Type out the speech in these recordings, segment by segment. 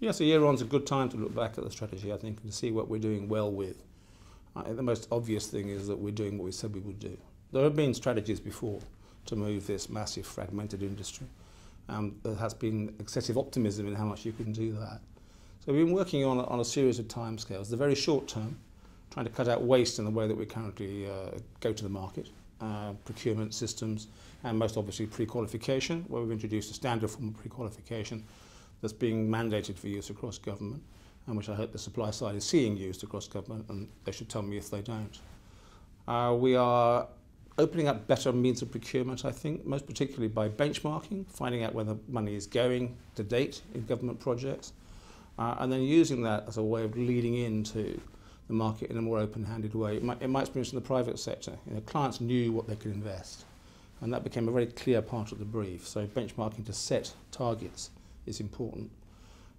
Yes, a year on's a good time to look back at the strategy, I think, and to see what we're doing well with. I think the most obvious thing is that we're doing what we said we would do. There have been strategies before to move this massive fragmented industry. There has been excessive optimism in how much you can do that. So we've been working on a series of timescales. The very short term, trying to cut out waste in the way that we currently go to the market, procurement systems, and most obviously pre-qualification, where we've introduced a standard form of pre-qualification that's being mandated for use across government, and which I hope the supply side is seeing used across government, and they should tell me if they don't. We are opening up better means of procurement, I think, most particularly by benchmarking, finding out where the money is going to date in government projects, and then using that as a way of leading into the market in a more open-handed way. In my experience in the private sector, clients knew what they could invest, and that became a very clear part of the brief. So benchmarking to set targets is important.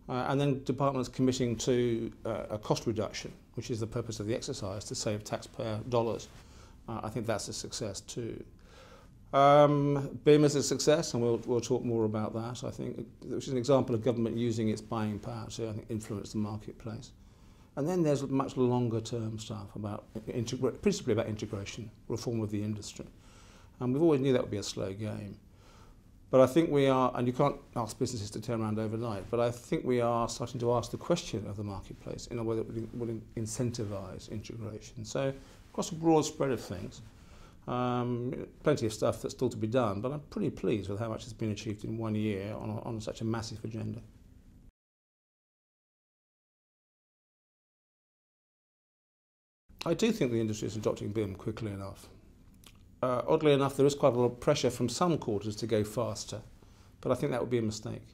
And then departments committing to a cost reduction, which is the purpose of the exercise, to save taxpayer dollars. I think that's a success too. BIM is a success, and we'll talk more about that, I think, which is an example of government using its buying power to, I think, influence the marketplace. And then there's much longer term stuff about, principally about integration, reform of the industry. And we've always knew that would be a slow game. But I think we are, and you can't ask businesses to turn around overnight, but I think we are starting to ask the question of the marketplace in a way that would incentivize integration. So across a broad spread of things, plenty of stuff that's still to be done, but I'm pretty pleased with how much has been achieved in 1 year on such a massive agenda. I do think the industry is adopting BIM quickly enough. Oddly enough, there is quite a lot of pressure from some quarters to go faster, but I think that would be a mistake.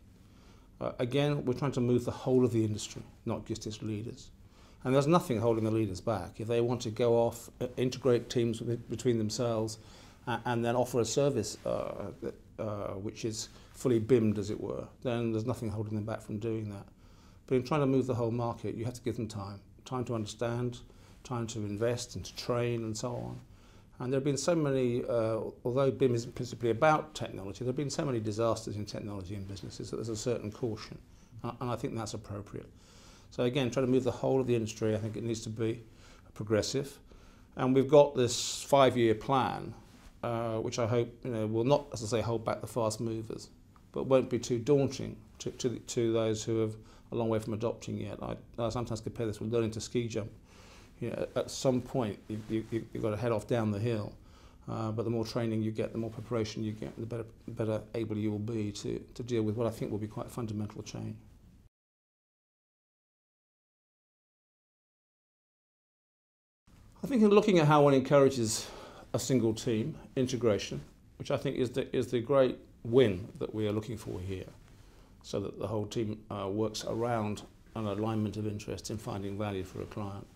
Again, we're trying to move the whole of the industry, not just its leaders. And there's nothing holding the leaders back. If they want to go off, integrate teams between themselves, and then offer a service which is fully BIMmed, as it were, then there's nothing holding them back from doing that. But in trying to move the whole market, you have to give them time to understand, time to invest and to train and so on. And there have been so many, although BIM is principally about technology, there have been so many disasters in technology and businesses that there's a certain caution, and I think that's appropriate. So again, trying to move the whole of the industry, I think it needs to be progressive. And we've got this 5-year plan, which I hope will not, as I say, hold back the fast movers, but won't be too daunting to those who have a long way from adopting yet. I sometimes compare this with learning to ski jump. At some point, you've got to head off down the hill, but the more training you get, the more preparation you get, the better able you will be to deal with what I think will be quite a fundamental change. I think in looking at how one encourages a single team integration, which I think is the great win that we are looking for here, so that the whole team works around an alignment of interest in finding value for a client.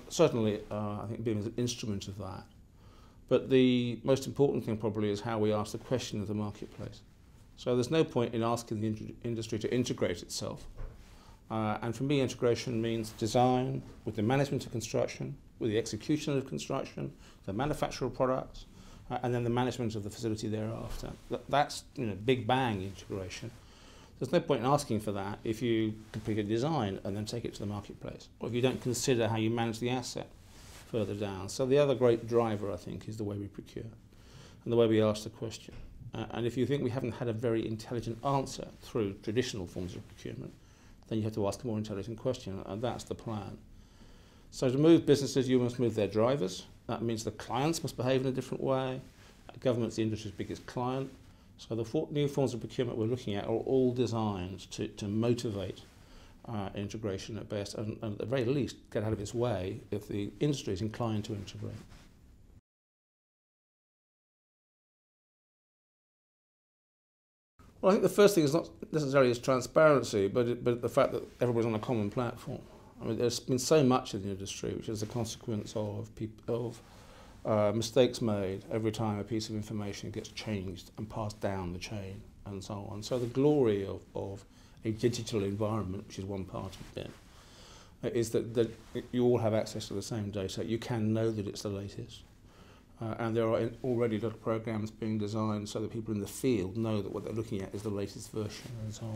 Certainly, I think BIM is an instrument of that. But the most important thing probably is how we ask the question of the marketplace. So there's no point in asking the industry to integrate itself. And for me, integration means design with the management of construction, with the execution of construction, the manufacture of products, and then the management of the facility thereafter. That's big bang integration. There's no point in asking for that if you complete a design and then take it to the marketplace, or if you don't consider how you manage the asset further down. So the other great driver, I think, is the way we procure and the way we ask the question. And if you think we haven't had a very intelligent answer through traditional forms of procurement, then you have to ask a more intelligent question, and that's the plan. So to move businesses, you must move their drivers. That means the clients must behave in a different way. Government's the industry's biggest client. So the new forms of procurement we're looking at are all designed to motivate integration at best, and at the very least get out of its way if the industry is inclined to integrate. Well, I think the first thing is not necessarily its transparency, but the fact that everybody's on a common platform. I mean, there's been so much in the industry which is a consequence of mistakes made every time a piece of information gets changed and passed down the chain and so on. So the glory of a digital environment, which is one part of BIM, is that you all have access to the same data. You can know that it's the latest. And there are already a lot of programs being designed so that people in the field know that what they're looking at is the latest version and so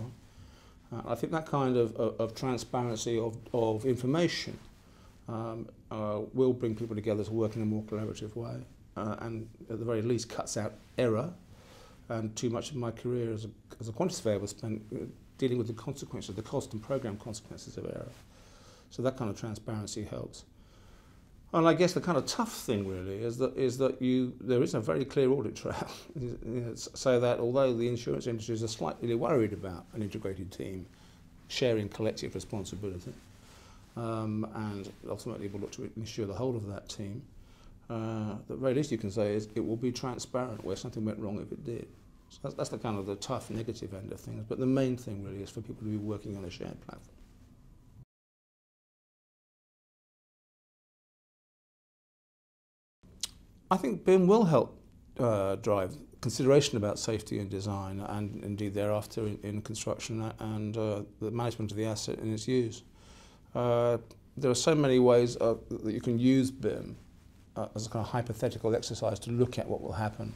I think that kind of transparency of information will bring people together to work in a more collaborative way, and at the very least cuts out error. And too much of my career as a quantity surveyor was spent dealing with the consequences, the cost and program consequences of error. So that kind of transparency helps. And I guess the kind of tough thing really is that there is a very clear audit trail, so that although the insurance industries are slightly worried about an integrated team sharing collective responsibility, and ultimately will look to ensure the whole of that team, the very least you can say is it will be transparent where something went wrong if it did. So that's the kind of the tough negative end of things, but the main thing really is for people to be working on a shared platform. I think BIM will help drive consideration about safety and design, and indeed thereafter in construction and the management of the asset and its use. There are so many ways that you can use BIM as a kind of hypothetical exercise to look at what will happen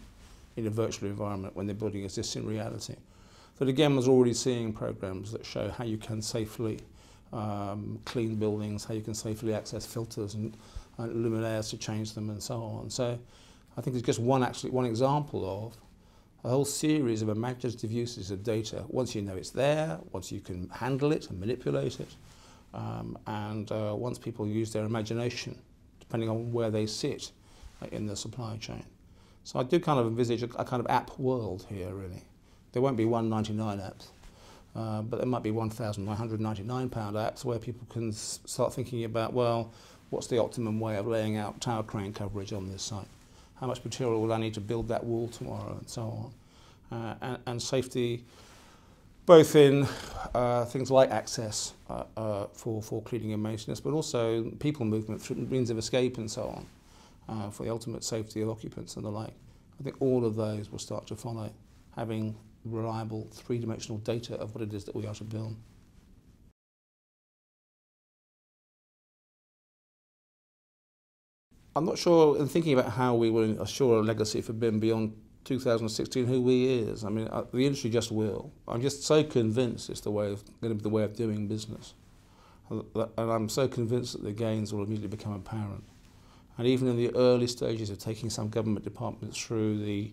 in a virtual environment when the building exists in reality. That again was already seeing programs that show how you can safely clean buildings, how you can safely access filters and luminaires to change them and so on. So I think it's just one example of a whole series of imaginative uses of data. Once you know it's there, once you can handle it and manipulate it, and once people use their imagination, depending on where they sit in the supply chain. So I do kind of envisage a kind of app world here, really. There won't be 199 apps, but there might be 1,999 pound apps where people can start thinking about, well, what's the optimum way of laying out tower crane coverage on this site? How much material will I need to build that wall tomorrow, and so on. And safety, both in things like access for cleaning and maintenance, but also people movement through means of escape and so on, for the ultimate safety of occupants and the like. I think all of those will start to follow, having reliable three-dimensional data of what it is that we are to build. I'm not sure, in thinking about how we will assure a legacy for BIM beyond 2016, who we is. I mean, the industry just will. I'm just so convinced it's going to be the way of doing business. And I'm so convinced that the gains will immediately become apparent. And even in the early stages of taking some government departments through the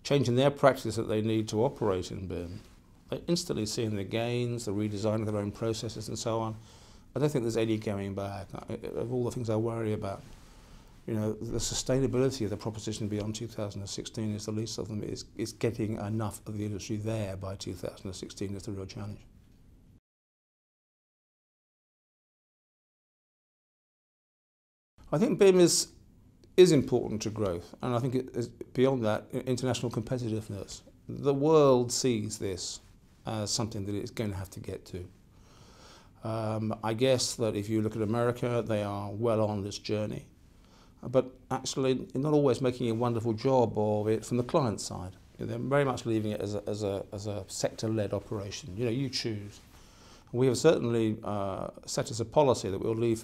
change in their practice that they need to operate in BIM, they're instantly seeing the gains, the redesign of their own processes and so on. I don't think there's any going back. Of all the things I worry about, you know, the sustainability of the proposition beyond 2016 is the least of them. Is getting enough of the industry there by 2016 is the real challenge. I think BIM is important to growth, and I think it is beyond that, international competitiveness. The world sees this as something that it's going to have to get to. I guess that if you look at America, they are well on this journey, but actually not always making a wonderful job of it from the client side. They're very much leaving it as a sector-led operation. You know, you choose. We have certainly set as a policy that we'll leave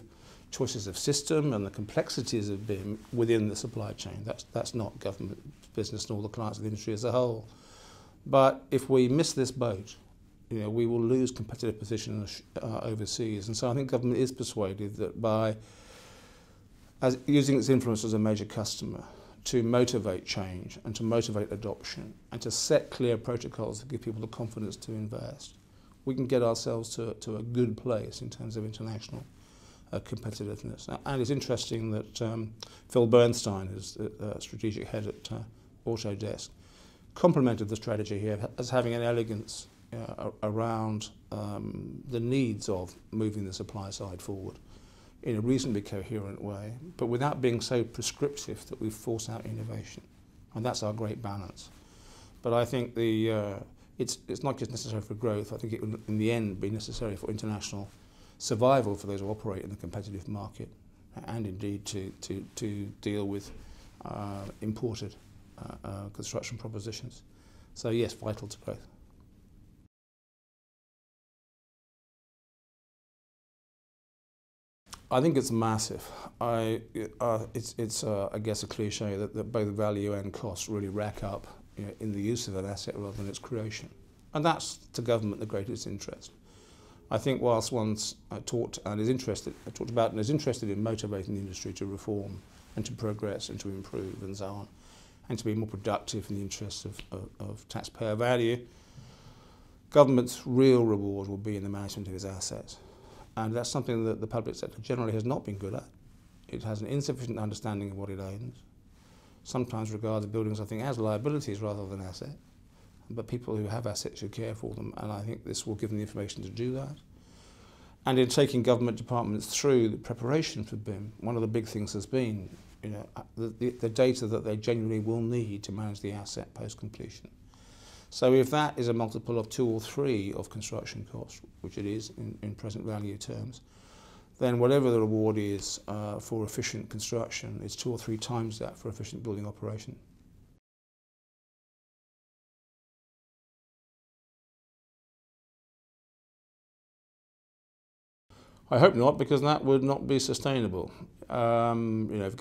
choices of system and the complexities of BIM within the supply chain. That's not government business nor the clients of the industry as a whole. But if we miss this boat, you know, we will lose competitive position overseas. And so I think government is persuaded that by using its influence as a major customer to motivate change and to motivate adoption and to set clear protocols to give people the confidence to invest, we can get ourselves to a good place in terms of international competitiveness. And it's interesting that Phil Bernstein, who's the strategic head at Autodesk, complemented the strategy here as having an elegance around the needs of moving the supply side forward in a reasonably coherent way, but without being so prescriptive that we force out innovation. And that's our great balance. But I think it's not just necessary for growth. I think it will, in the end, be necessary for international survival for those who operate in the competitive market, and indeed to deal with imported construction propositions. So yes, vital to growth. I think it's massive. It's I guess a cliche that both value and cost really rack up, you know, in the use of an asset rather than its creation. And that's, to government, the greatest interest. I think whilst one's talked about and is interested in motivating the industry to reform and to progress and to improve and so on, and to be more productive in the interests of taxpayer value, government's real reward will be in the management of its assets. And that's something that the public sector generally has not been good at. It has an insufficient understanding of what it owns, sometimes regards buildings, I think, as liabilities rather than assets. But people who have assets should care for them, and I think this will give them the information to do that. And in taking government departments through the preparation for BIM, one of the big things has been, the data that they genuinely will need to manage the asset post-completion. So if that is a multiple of 2 or 3 of construction costs, which it is in present value terms, then whatever the reward is for efficient construction is 2 or 3 times that for efficient building operation. I hope not, because that would not be sustainable. If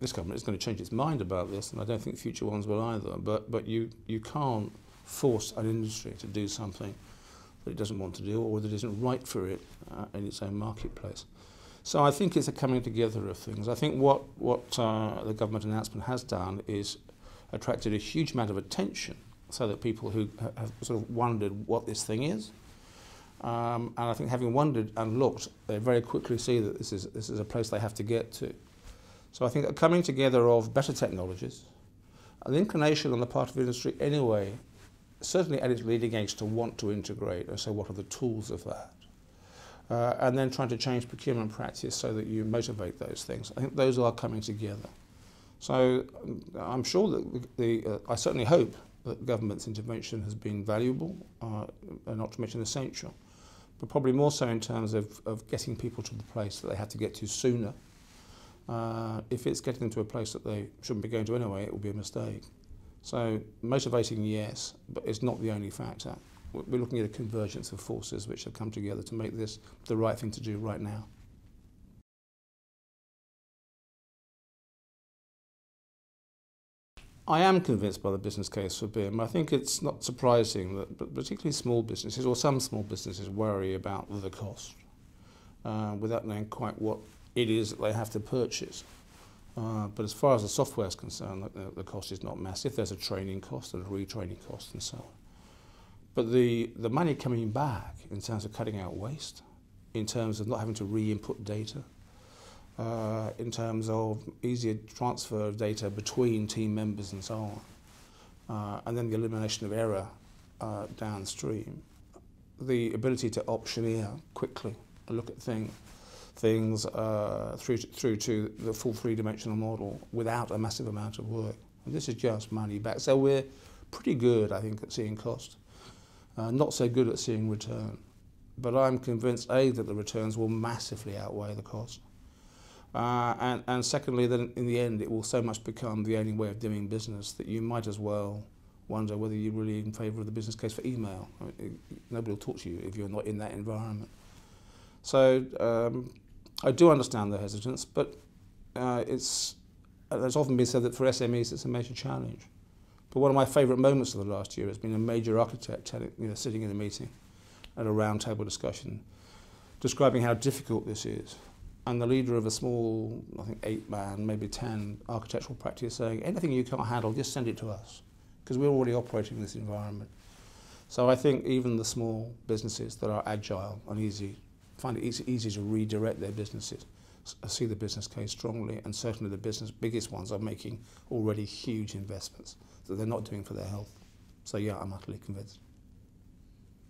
this government is going to change its mind about this, and I don't think future ones will either. But you can't force an industry to do something that it doesn't want to do or that isn't right for it in its own marketplace. So I think it's a coming together of things. I think what the government announcement has done is attracted a huge amount of attention, so that people who have sort of wondered what this thing is. And I think having wondered and looked, they very quickly see that this is a place they have to get to. So I think a coming together of better technologies, an inclination on the part of industry anyway, certainly at its leading edge, to want to integrate, and so what are the tools of that? And then trying to change procurement practice so that you motivate those things. I think those are coming together. So I'm sure that I certainly hope that government's intervention has been valuable, and not to mention essential, but probably more so in terms of getting people to the place that they have to get to sooner. If it's getting them to a place that they shouldn't be going to anyway, it will be a mistake. So motivating, yes, but it's not the only factor. We're looking at a convergence of forces which have come together to make this the right thing to do right now. I am convinced by the business case for BIM. I think it's not surprising that particularly small businesses, or some small businesses, worry about the cost without knowing quite what it is that they have to purchase. But as far as the software is concerned, the cost is not massive. There's a training cost and a retraining cost and so on. But the money coming back in terms of cutting out waste, in terms of not having to re-input data, in terms of easier transfer of data between team members and so on, and then the elimination of error downstream, the ability to optioneer quickly and look at things through to the full 3-dimensional model without a massive amount of work. And this is just money back. So we're pretty good, I think, at seeing cost. Not so good at seeing return. But I'm convinced, A, that the returns will massively outweigh the cost. And secondly, that in the end, it will so much become the only way of doing business that you might as well wonder whether you're really in favour of the business case for email. I mean, nobody will talk to you if you're not in that environment. So I do understand the hesitance, but there's often been said that for SMEs it's a major challenge. But one of my favourite moments of the last year has been a major architect sitting in a meeting at a roundtable discussion, describing how difficult this is. And the leader of a small, I think 8-man, maybe 10 architectural practice saying, anything you can't handle, just send it to us, because we're already operating in this environment. So I think even the small businesses that are agile and easy, find it easy to redirect their businesses, see the business case strongly, and certainly the biggest ones are making already huge investments that they're not doing for their health. So yeah, I'm utterly convinced.